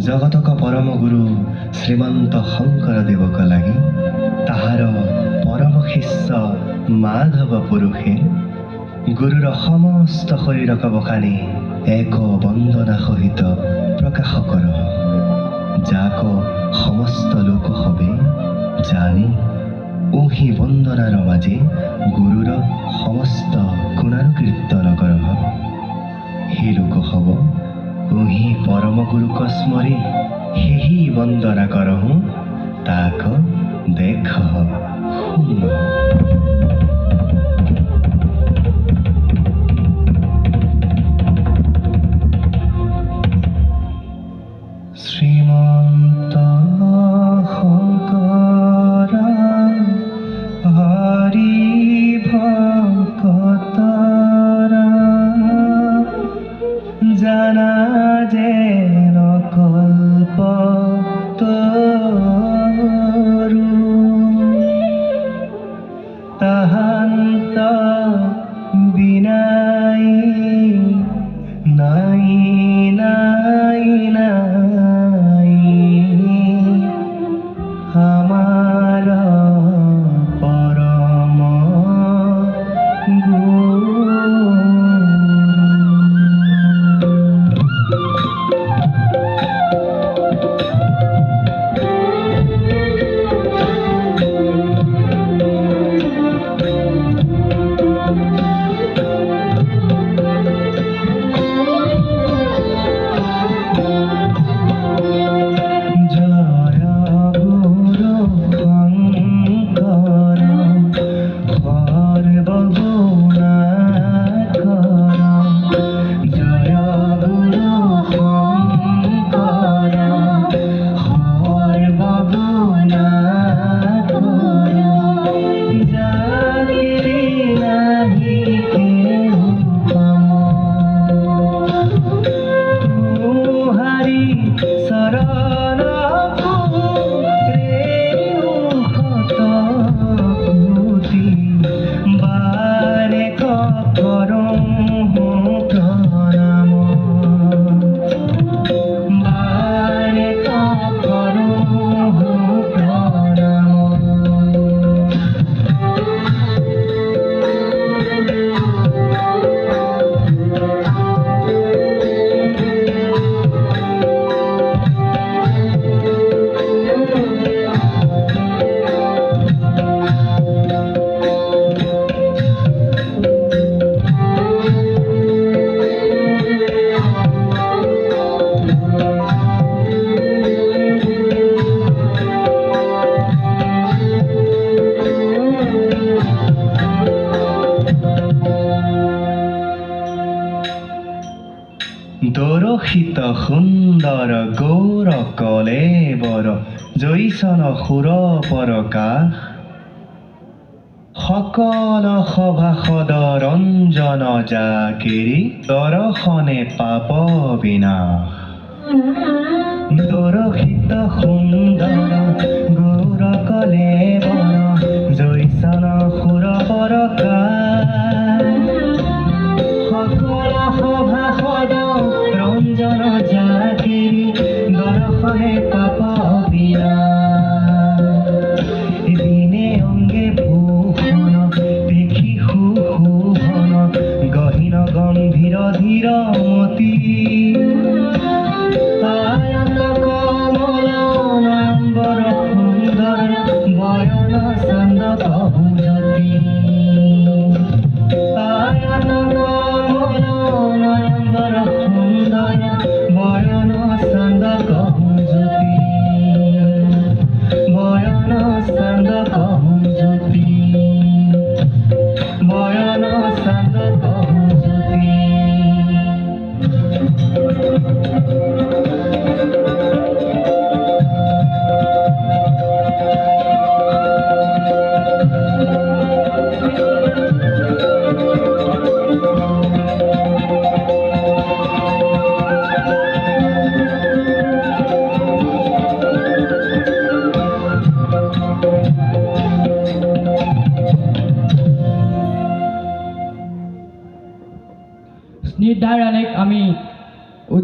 जगतक परम गुरु श्रीमंत शंकरदेवक लागि ताहार परम शिष्य माधव पुरुषे गुरुर समस्त शरीरक बखानी एक वंदना सहित प्रकाश कर जाक समस्त लोक हबे जानी ओही वंदनार माजे गुरुर समस्त गुणानुकीर्तन कर हे लोक हब ओही परम गुरुक स्मरी हेही वंदना करहु ताक देख शुन श्रीमंत शंकर हरि भक्तरा जाना जेन कल्प तरु ताहान्त बिनाई नाई नाई नाई हमार परम गुरु। দরশিত সুন্দর গৌর কলেবৰ জৈসন সুৰ পৰকাশ সকল সভাসদ ৰঞ্জন জাকেৰি দৰ্শনে পাপ বিনাশ দরশিত সুন্দর গৌর কলেবৰ জৈসন সুৰ পৰকাশ সকল সভাসদ রঞ্জন জাকেৰি দৰ্শনে পাপ বিনাশ দিনে অঙ্গে ভূষণ দেখি সুশোভন গহীন গম্ভীর ধীর মতি আয়ত কমল নয়ম্বৰ সুন্দৰ বয়ন চন্দ কহু জ্যোতি আয়ত কমল নয়ম্বৰ সুন্দৰ বয়ন চন্দ কহু জ্যোতি বয়ন চন্দ কহু জ্যোতি বয়ন চন্দ কহু জ্যোতি। নির্ধারণে আমি